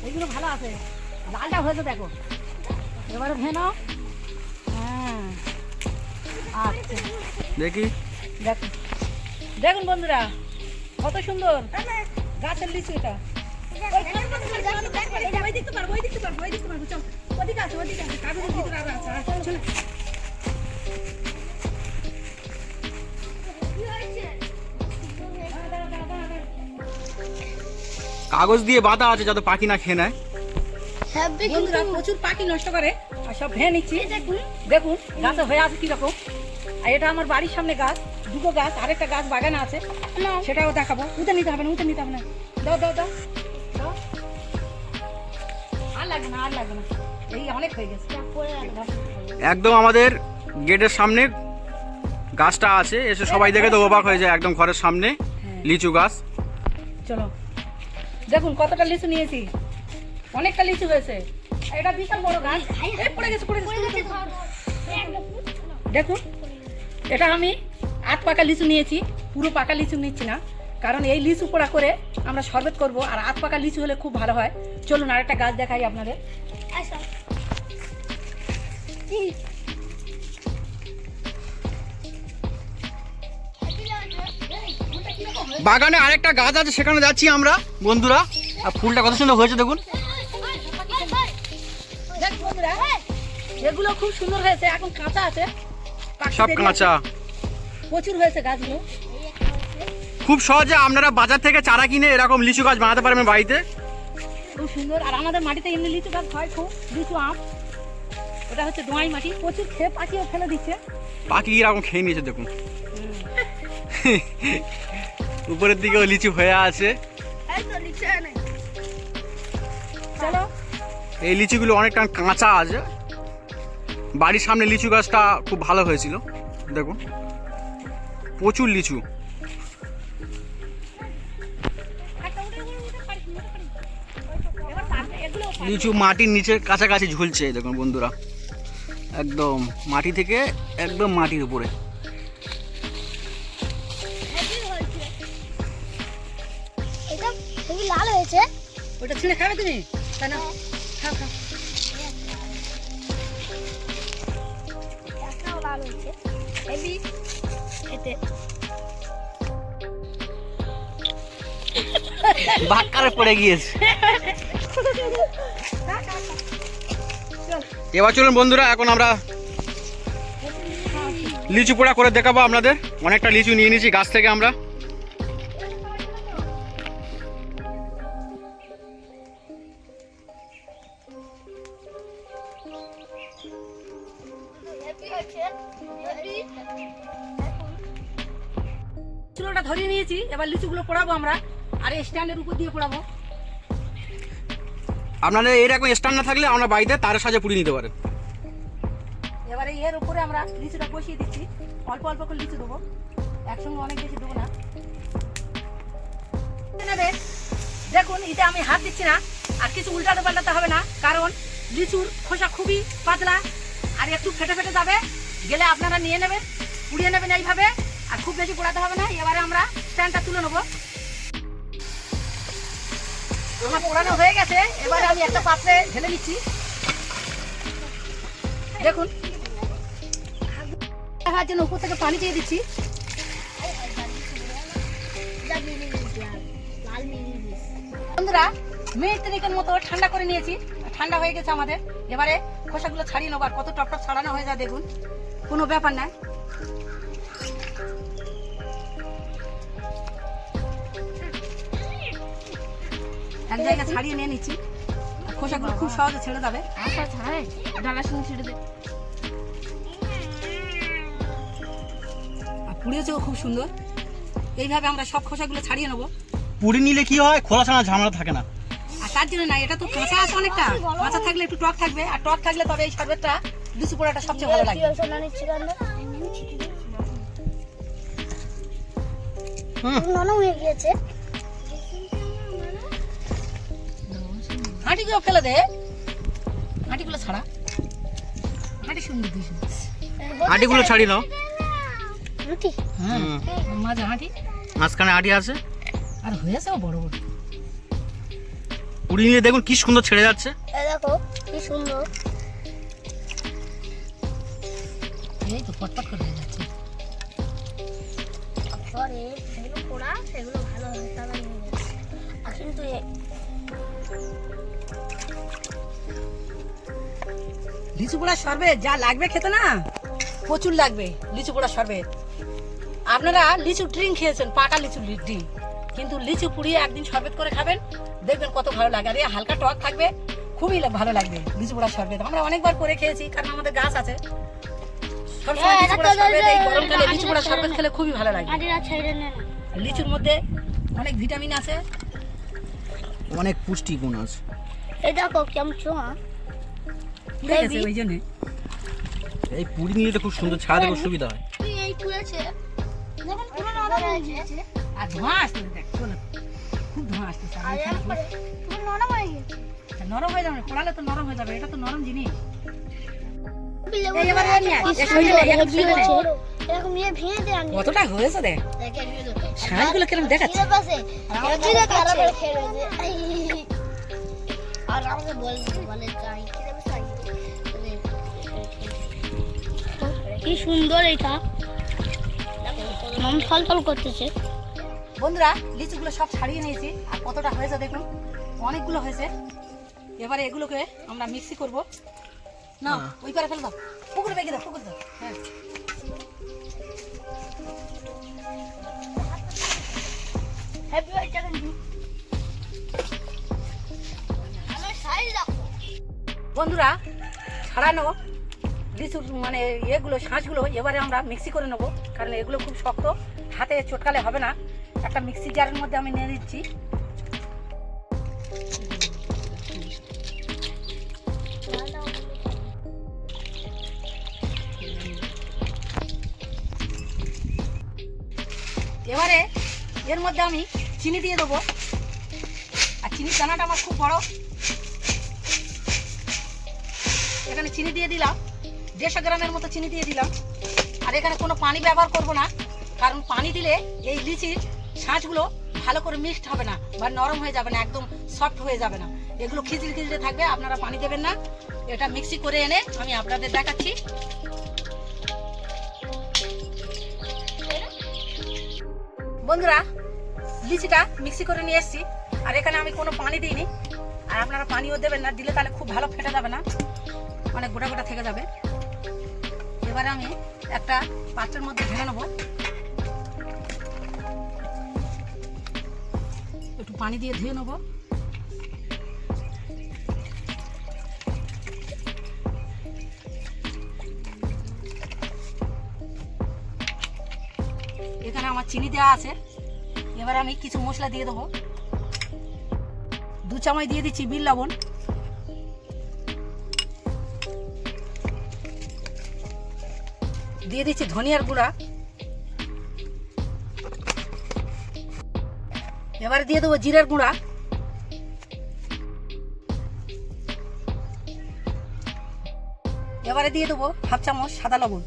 এইগুলো ভালো আছে, লালটা হয়েছে দেখো, এবারে ভেনো। হ্যাঁ আচ্ছা দেখি, দেখুন দেখুন বন্ধুরা কত সুন্দর গাছের লিচু। এটা কাগজ দিয়ে বাঁধা আছে যাতে পাখি না খেয়ে নেয়। প্রচুর পাখি নষ্ট করে আর সব ভেঙে নিচ্ছি। দেখুন গাছে হয়ে আছে কিরকম। আর এটা আমার বাড়ির সামনে গাছ, দুটো গাছ, আরেকটা গাছ বাগানে আছে, সেটাও দেখাবো। উঠে নিতে হবে না, উঠে নিতে হবে না। দাও দাও দাও, আর লাগবে না, আর লাগবে না, এই অনেক হয়ে গেছে। একদম আমাদের গেটের সামনে গাছটা আছে, এসে সবাই দেখে তো অবাক হয়ে যায়। একদম ঘরের সামনে লিচু গাছ। চলো দেখুন কতটা লিচু নিয়েছি, অনেকটা লিচু হয়েছে। এটা বিশাল বড় গাছ, পড়ে গেছে পড়ে গেছে। দেখুন এটা আমি আধ পাকা লিচু নিয়েছি, পুরো পাকা লিচু নিচ্ছি না, কারণ এই লিচু পোড়া করে আমরা শরবত করব। আর আধ পাকা লিচু হলে খুব ভালো হয়। চলুন আরেকটা গাছ দেখাই আপনাদের। বাগানে আরেকটা গাছ আছে, সেখানে যাচ্ছি আমরা বন্ধুরা। আর ফুলটা কত সুন্দর হয়েছে দেখুন। এগুলো খুব সুন্দর হয়েছে, এখন কাঁচা আছে, সব কাঁচা, প্রচুর হয়েছে গাছগুলো। খুব সহজে আপনারা বাজার থেকে চারা কিনে এরকম লিচু গাছ বানাতে পারবেন বাড়িতে, খুব সুন্দর। আর আমাদের মাটিতে এমনি লিচু গাছ হয় খুব, লিচু আম। ওটা হচ্ছে দোঁয়াই মাটি, প্রচুর খেয়ে পাখিও ফেলে দিচ্ছে। পাখি এরকম খেয়ে নিয়েছে দেখুন। উপরের দিকেও লিচু হয়ে আছে। চলো, এই লিচুগুলো অনেকটা কাঁচা আছে। বাড়ির সামনে লিচু গাছটা খুব ভালো হয়েছিল দেখুন, প্রচুর লিচু। লিচু মাটির নিচে কাছাকাছি ঝুলছে দেখুন বন্ধুরা, একদম মাটি থেকে একদম মাটির উপরে। লাল হয়েছে, ওটা ছিঁড়ে খাবে তুমি? তাই না, খাও খাও। লাল হয়েছে এতে বাক্কারে পড়ে গিয়েছে। এবার চলুন বন্ধুরা, এখন আমরা লিচু পোড়া করে দেখাবো আপনাদের। অনেকটা লিচু নিয়ে নিয়েছি গাছ থেকে আমরা। চুলোটা ধরিয়ে নিয়েছি, এবার লিচুগুলো পোড়াবো আমরা। আর এই স্ট্যান্ডের উপর দিয়ে পোড়াবো। আপনাদের এরকম স্ট্যান্ড না থাকলে আমরা বাড়িতে তারের সাহায্যে পুড়িয়ে নিতে পারেন। এবারে এর উপরে আমরা লিচুটা বসিয়ে দিচ্ছি, অল্প অল্প করে লিচু দেবো, একসঙ্গে অনেক বেশি দেবো না। দেখুন এটা আমি হাত দিচ্ছি না, আর কিছু উল্টাতে পাল্টাতে হবে না, কারণ লিচুর খোসা খুবই পাতলা আর একটু ফেটে ফেটে যাবে, গেলে আপনারা নিয়ে নেবেন, পুড়িয়ে নেবেন এইভাবে, আর খুব বেশি পোড়াতে হবে না। এবারে আমরা স্ট্যান্ডটা তুলে নেবো। আমার পোড়ানো হয়ে গেছে, এবারে আমি একটা পাত্রে ঢেলে নিচ্ছি। দেখুন দেখার জন্য উপর থেকে পানি দিয়ে দিচ্ছি। বন্ধুরা মিনিট 3 মতো ঠান্ডা করে নিয়েছি, ঠান্ডা হয়ে গেছে আমাদের। এবারে খোসাগুলো ছাড়িয়ে নেবো, আর কত টপ টপ ছাড়ানো হয়ে যায় দেখুন, কোনো ব্যাপার না। এক জায়গায় ছাড়িয়ে নিয়ে নিচ্ছি, খোসাগুলো খুব সহজে ছেড়ে যাবে। ডালার সঙ্গে ছেড়ে দে। আর পুড়িয়েছেও খুব সুন্দর। এইভাবে আমরা সব খোসাগুলো ছাড়িয়ে নেবো। পুরি নিলে কি হয়, খোলা ছাড়া ঝামেলা থাকে না। আর তার জন্য না, এটা তো কাঁচা আছে অনেকটা, কাঁচা থাকলে একটু টক থাকবে, আর টক থাকলে তবে এই শরবতটা লিচু পোড়াটা সবচেয়ে ভালো লাগবে। হাঁটিগুলো ফেলে দে, হাঁটিগুলো ছাড়া, হাঁটি সুন্দর দিস, আটিগুলো ছাড়ি নাও। হ্যাঁ মাঝে হাঁটি, মাঝখানে আটি আছে, আর হয়েছেও বড় বড়। পুরি নিলে দেখুন কি সুন্দর ছেড়ে যাচ্ছে। দেখো কি সুন্দর, এই তো পটপট করে হয়ে যাচ্ছে। পরে সেগুলো পোড়া, সেগুলো ভালো হয় তাড়াতাড়ি হয়ে যাচ্ছে। আর কিন্তু লিচু পোড়ার শরবত যা লাগবে খেতে না, প্রচুর লাগবে লিচু পোড়ার শরবত। আপনারা লিচু ড্রিঙ্ক খেয়েছেন, পাকা লিচু ড্রিঙ্ক, কিন্তু লিচু পুড়িয়ে একদিন শরবত করে খাবেন, দেখবেন কত ভালো লাগে। আর এই হালকা টক থাকবে, খুবই ভালো লাগবে লিচু পোড়ার শরবত। আমরা অনেকবার করে খেয়েছি, কারণ আমাদের গাছ আছে। সবসময় লিচু পোড়ার শরবত, এই গরমকালে লিচু পোড়ার শরবত খেলে খুবই ভালো লাগে। লিচুর মধ্যে অনেক ভিটামিন আছে, অনেক পুষ্টি গুণ আছে। এই দেখো কেমন চোহা, পুড়ে গেছে ওই জন্য। এই পুরি নিলে তো খুব সুন্দর ছাড়া দেওয়ার সুবিধা হয়। এই পুড়েছে, দেখুন পুরো নরম হয়ে গেছে। আর ধোঁয়া আসতেছে, দেখ শোনো, খুব ধোঁয়া আসতেছে। আর এখানে পুরো নরম হয়ে গেছে। নরম হয়ে যাবে, পোড়ালে তো নরম হয়ে যাবে, এটা তো নরম জিনিস। এই এবার নিয়ে আয়, কি এই সইলে নে, এখন সইলে নে। সুন্দর, এরকম নিয়ে ভেঙে দে। আমি কতটা হয়েছে দেখ, দেখে ভিডিও সাজগুলো কিরকম দেখাচ্ছে। এর পাশে এদিকে কারা করে খেয়ে রয়েছে। আর আমাকে বলে চাই কিভাবে চাই, কি সুন্দর এটা, মন ফল করতেছে। বন্ধুরা লিচুগুলো সব ছাড়িয়ে নিয়েছি, আর কতটা হয়েছে দেখুন, অনেকগুলো হয়েছে। এবারে এগুলোকে আমরা মিক্সি করব। না ওই পারে ফেলে দাও, পুকুরে বেগে দাও, পুকুরে দাও। হ্যাঁ হ্যাপি বার্থডে কিন্তু আমার সাইজ দেখো। বন্ধুরা, ছাড়ানো লিচুর মানে এগুলো শাঁসগুলো এবারে আমরা মিক্সি করে নেবো, কারণ এগুলো খুব শক্ত, হাতে চটকালে হবে না। একটা মিক্সি জারের মধ্যে আমি নিয়ে দিচ্ছি। এবারে এর মধ্যে আমি চিনি দিয়ে দেবো, আর চিনির দানাটা আমার খুব বড়। এখানে চিনি দিয়ে দিলাম, 150 গ্রামের মতো চিনি দিয়ে দিলাম। আর এখানে কোনো পানি ব্যবহার করব না, কারণ পানি দিলে এই লিচির শাঁসগুলো ভালো করে মিক্সড হবে না, বা নরম হয়ে যাবে না, একদম সফট হয়ে যাবে না, এগুলো খিচড়ি খিচড়ি থাকবে। আপনারা পানি দেবেন না। এটা মিক্সি করে এনে আমি আপনাদের দেখাচ্ছি। বন্ধুরা, লিচিটা মিক্সি করে নিয়ে এসেছি, আর এখানে আমি কোনো পানি দিইনি। আর আপনারা পানিও দেবেন না, দিলে তাহলে খুব ভালো ফেটে যাবে না, অনেক গোটা গোটা থেকে যাবে। এবারে আমি একটা পাত্রের মধ্যে ঢেলে নেবো, একটু পানি দিয়ে ধুয়ে নেবো। এখানে আমার চিনি দেওয়া আছে। এবারে আমি কিছু মশলা দিয়ে দেবো। 2 চামচ দিয়ে দিচ্ছি বিট লবণ, দিয়ে দিচ্ছি ধনিয়ার গুঁড়া, এবারে দিয়ে দেবো জিরার গুঁড়া, এবারে দিয়ে দেবো 1/2 চামচ সাদা লবণ।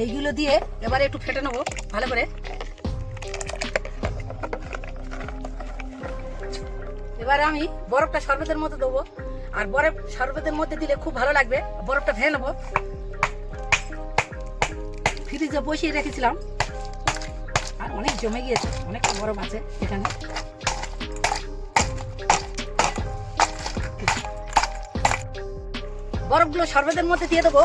এইগুলো দিয়ে এবারে একটু ফেটে নেবো ভালো করে। এবারে আমি বরফটা শরবতের মধ্যে দেবো, আর বরফ শরবতের মধ্যে দিলে খুব ভালো লাগবে। বরফটা ভেঙে নেবো, ফ্রিজে বসিয়ে রেখেছিলাম, আর অনেক জমে গিয়েছে, অনেকটা বরফ আছে এখানে। বরফগুলো শরবতের মধ্যে দিয়ে দেবো।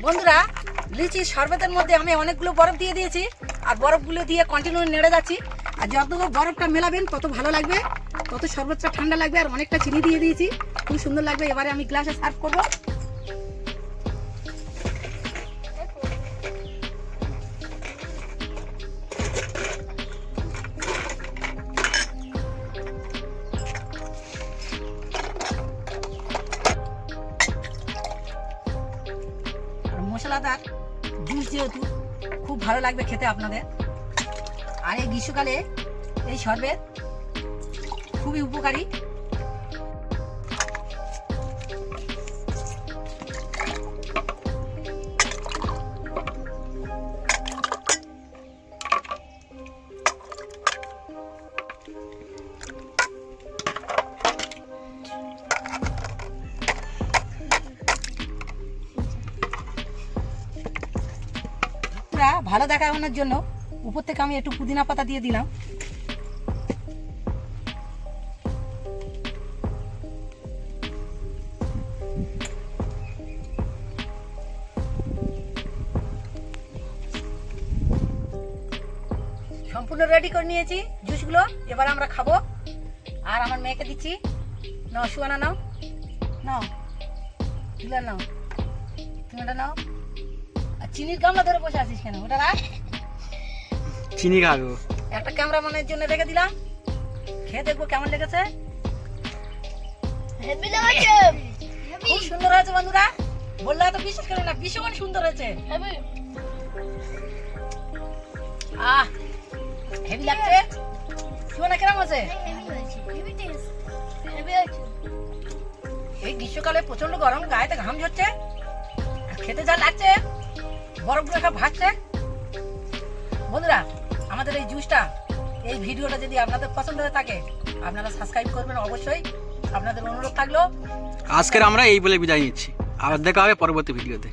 বন্ধুরা, লিচির শরবতের মধ্যে আমি অনেকগুলো বরফ দিয়ে দিয়েছি, আর বরফগুলো দিয়ে কন্টিনিউ নেড়ে যাচ্ছি। আর যত বরফটা মেলাবেন তত ভালো লাগবে, তত শরবতটা ঠান্ডা লাগবে। আর অনেকটা চিনি দিয়ে দিয়েছি, খুব সুন্দর লাগবে। এবারে আমি গ্লাসে সার্ভ করবো। মশলাদার জুস যেহেতু খুব ভালো লাগবে খেতে আপনাদের। আর এই গ্রীষ্মকালে এই শরবত খুবই উপকারী। ভালো দেখানোর জন্য উপর থেকে আমি একটু পুদিনা পাতা দিয়ে দিলাম। সম্পূর্ণ রেডি করে নিয়েছি জুসগুলো, এবার আমরা খাবো। আর আমার মেয়েকে দিচ্ছি, নাও সুয়ানা, নাও নাও, তুলে নাও, তুমি এটা নাও। আর চিনির গামলা ধরে বসে আছিস কেন? ওটা রাখ, চিনি খাবো। একটা ক্যামেরাম্যানের জন্য রেখে দিলাম, খেয়ে দেখবো কেমন লেগেছে। খুব সুন্দর হয়েছে বন্ধুরা, বললে তো বিশ্বাস করে না, ভীষণ সুন্দর হয়েছে। আহ হেভি লাগছে। সুমনা কেমন আছে? এই গ্রীষ্মকালে প্রচন্ড গরম, গায়েতে ঘাম ঝরছে, খেতে যা লাগছে, বরফ রেখা ভাসছে। বন্ধুরা, আমাদের এই জুসটা, এই ভিডিওটা যদি আপনাদের পছন্দ হয়ে থাকে, আপনারা সাবস্ক্রাইব করবেন অবশ্যই, আপনাদের অনুরোধ থাকলো। আজকের আমরা এই বলে বিদায় নিচ্ছি, আবার দেখা হবে পরবর্তী ভিডিওতে।